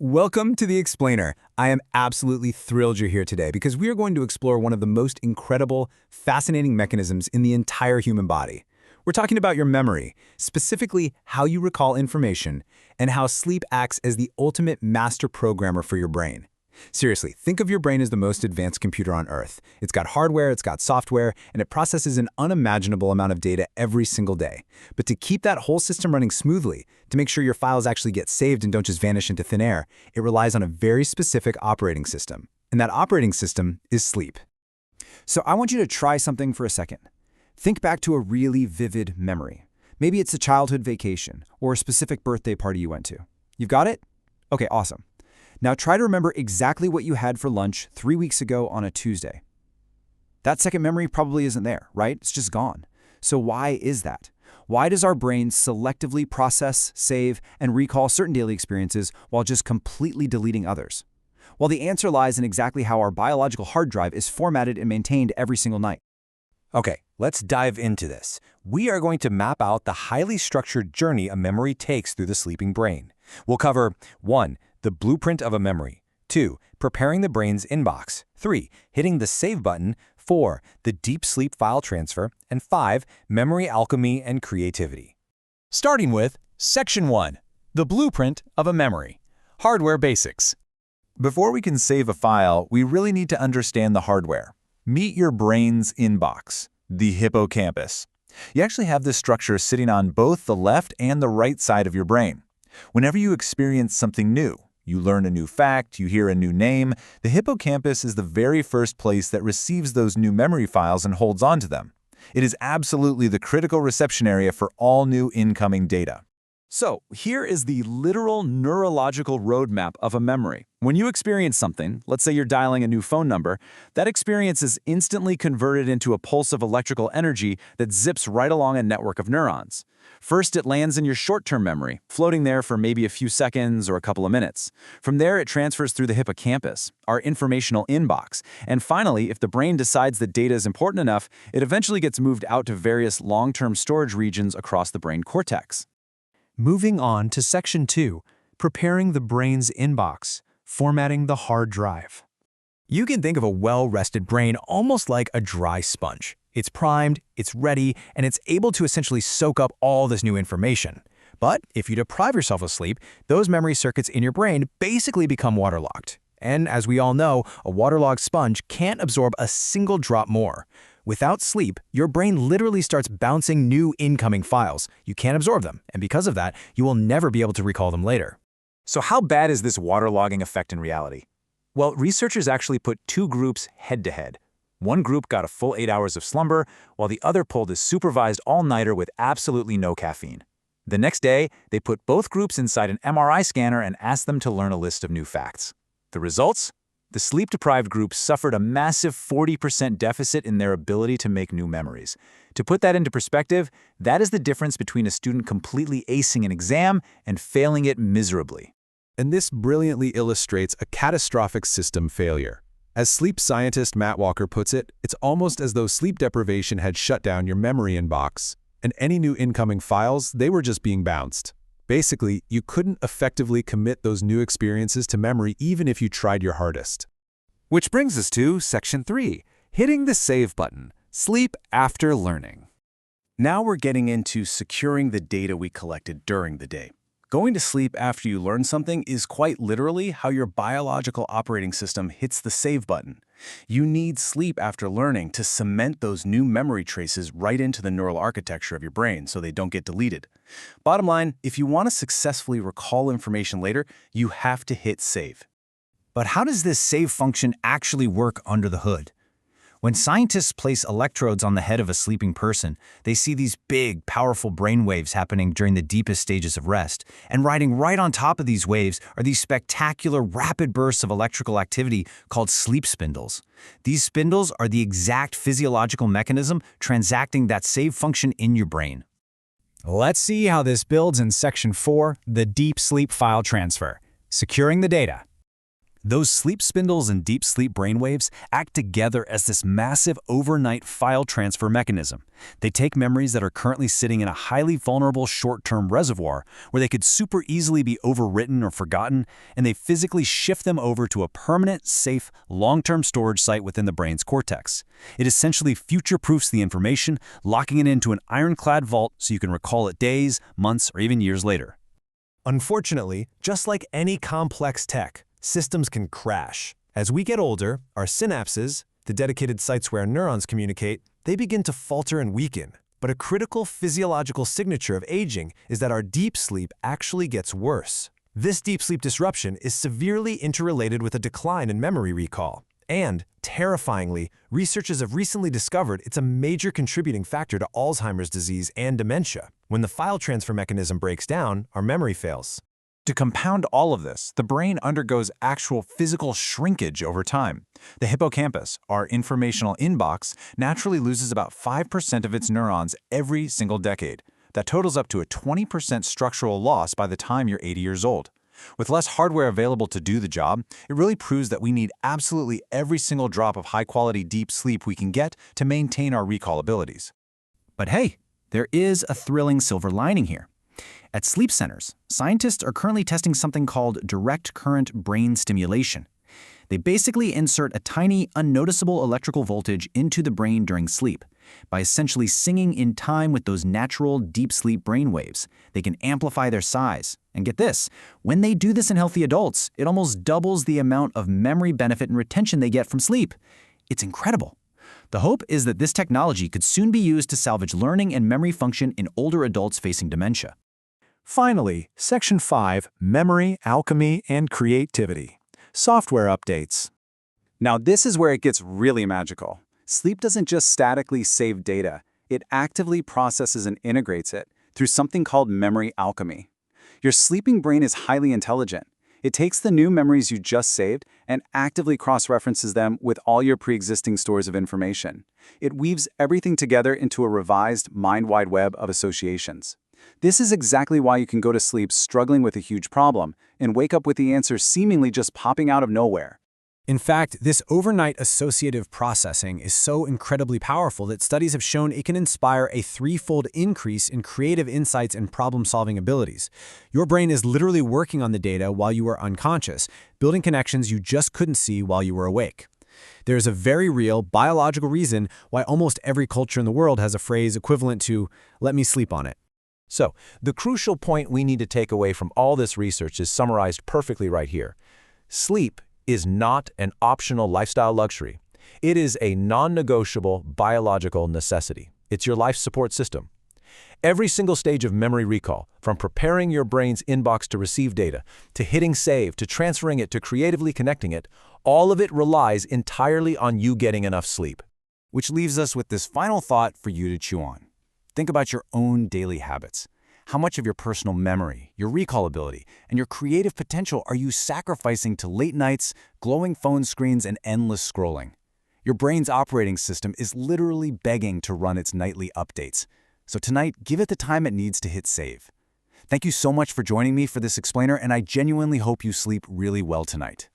Welcome to The Explainer. I am absolutely thrilled you're here today because we are going to explore one of the most incredible, fascinating mechanisms in the entire human body. We're talking about your memory, specifically how you recall information, and how sleep acts as the ultimate master programmer for your brain. Seriously, think of your brain as the most advanced computer on Earth. It's got hardware, it's got software, and it processes an unimaginable amount of data every single day. But to keep that whole system running smoothly, to make sure your files actually get saved and don't just vanish into thin air, it relies on a very specific operating system. And that operating system is sleep. So I want you to try something for a second. Think back to a really vivid memory. Maybe it's a childhood vacation or a specific birthday party you went to. You've got it? Okay, awesome. Now try to remember exactly what you had for lunch 3 weeks ago on a Tuesday. That second memory probably isn't there, right? It's just gone. So why is that? Why does our brain selectively process, save, and recall certain daily experiences while just completely deleting others? Well, the answer lies in exactly how our biological hard drive is formatted and maintained every single night. Okay, let's dive into this. We are going to map out the highly structured journey a memory takes through the sleeping brain. We'll cover 1. The blueprint of a memory. 2. Preparing the brain's inbox. 3. Hitting the save button. 4. The deep sleep file transfer. And 5. Memory alchemy and creativity. Starting with Section 1. The blueprint of a memory. Hardware basics. Before we can save a file, we really need to understand the hardware. Meet your brain's inbox, the hippocampus. You actually have this structure sitting on both the left and the right side of your brain. Whenever you experience something new, you learn a new fact, you hear a new name, the hippocampus is the very first place that receives those new memory files and holds on to them. It is absolutely the critical reception area for all new incoming data. So here is the literal neurological roadmap of a memory. When you experience something, let's say you're dialing a new phone number, that experience is instantly converted into a pulse of electrical energy that zips right along a network of neurons. First, it lands in your short-term memory, floating there for maybe a few seconds or a couple of minutes. From there, it transfers through the hippocampus, our informational inbox. And finally, if the brain decides that data is important enough, it eventually gets moved out to various long-term storage regions across the brain cortex. Moving on to Section 2. Preparing the brain's inbox. Formatting the hard drive. You can think of a well-rested brain almost like a dry sponge. It's primed, it's ready, and it's able to essentially soak up all this new information. But if you deprive yourself of sleep, those memory circuits in your brain basically become waterlogged. And as we all know, a waterlogged sponge can't absorb a single drop more. Without sleep, your brain literally starts bouncing new incoming files. You can't absorb them, and because of that, you will never be able to recall them later. So how bad is this waterlogging effect in reality? Well, researchers actually put two groups head-to-head. One group got a full 8 hours of slumber, while the other pulled a supervised all-nighter with absolutely no caffeine. The next day, they put both groups inside an MRI scanner and asked them to learn a list of new facts. The results? The sleep-deprived group suffered a massive 40% deficit in their ability to make new memories. To put that into perspective, that is the difference between a student completely acing an exam and failing it miserably. And this brilliantly illustrates a catastrophic system failure. As sleep scientist Matt Walker puts it, it's almost as though sleep deprivation had shut down your memory inbox, and any new incoming files, they were just being bounced. Basically, you couldn't effectively commit those new experiences to memory even if you tried your hardest. Which brings us to Section 3, hitting the save button, sleep after learning. Now we're getting into securing the data we collected during the day. Going to sleep after you learn something is quite literally how your biological operating system hits the save button. You need sleep after learning to cement those new memory traces right into the neural architecture of your brain so they don't get deleted. Bottom line, if you want to successfully recall information later, you have to hit save. But how does this save function actually work under the hood? When scientists place electrodes on the head of a sleeping person, they see these big, powerful brain waves happening during the deepest stages of rest, and riding right on top of these waves are these spectacular, rapid bursts of electrical activity called sleep spindles. These spindles are the exact physiological mechanism transacting that save function in your brain. Let's see how this builds in Section 4, the deep sleep file transfer. Securing the data. Those sleep spindles and deep sleep brainwaves act together as this massive overnight file transfer mechanism. They take memories that are currently sitting in a highly vulnerable short-term reservoir where they could super easily be overwritten or forgotten, and they physically shift them over to a permanent, safe, long-term storage site within the brain's cortex. It essentially future-proofs the information, locking it into an ironclad vault so you can recall it days, months, or even years later. Unfortunately, just like any complex tech, systems can crash. As we get older, our synapses, the dedicated sites where neurons communicate, they begin to falter and weaken. But a critical physiological signature of aging is that our deep sleep actually gets worse. This deep sleep disruption is severely interrelated with a decline in memory recall. And, terrifyingly, researchers have recently discovered it's a major contributing factor to Alzheimer's disease and dementia. When the file transfer mechanism breaks down, our memory fails. To compound all of this, the brain undergoes actual physical shrinkage over time. The hippocampus, our informational inbox, naturally loses about 5% of its neurons every single decade. That totals up to a 20% structural loss by the time you're 80 years old. With less hardware available to do the job, it really proves that we need absolutely every single drop of high-quality deep sleep we can get to maintain our recall abilities. But hey, there is a thrilling silver lining here. At sleep centers, scientists are currently testing something called direct current brain stimulation. They basically insert a tiny, unnoticeable electrical voltage into the brain during sleep. By essentially singing in time with those natural deep sleep brain waves, they can amplify their size. And get this, when they do this in healthy adults, it almost doubles the amount of memory benefit and retention they get from sleep. It's incredible. The hope is that this technology could soon be used to salvage learning and memory function in older adults facing dementia. Finally, Section 5, Memory, Alchemy, and Creativity. Software updates. Now this is where it gets really magical. Sleep doesn't just statically save data, it actively processes and integrates it through something called memory alchemy. Your sleeping brain is highly intelligent. It takes the new memories you just saved and actively cross-references them with all your pre-existing stores of information. It weaves everything together into a revised mind-wide web of associations. This is exactly why you can go to sleep struggling with a huge problem and wake up with the answer seemingly just popping out of nowhere. In fact, this overnight associative processing is so incredibly powerful that studies have shown it can inspire a threefold increase in creative insights and problem-solving abilities. Your brain is literally working on the data while you are unconscious, building connections you just couldn't see while you were awake. There is a very real biological reason why almost every culture in the world has a phrase equivalent to, "let me sleep on it." So, the crucial point we need to take away from all this research is summarized perfectly right here. Sleep is not an optional lifestyle luxury. It is a non-negotiable biological necessity. It's your life support system. Every single stage of memory recall, from preparing your brain's inbox to receive data, to hitting save, to transferring it, to creatively connecting it, all of it relies entirely on you getting enough sleep. Which leaves us with this final thought for you to chew on. Think about your own daily habits. How much of your personal memory, your recall ability, and your creative potential are you sacrificing to late nights, glowing phone screens, and endless scrolling? Your brain's operating system is literally begging to run its nightly updates. So tonight, give it the time it needs to hit save. Thank you so much for joining me for this explainer, and I genuinely hope you sleep really well tonight.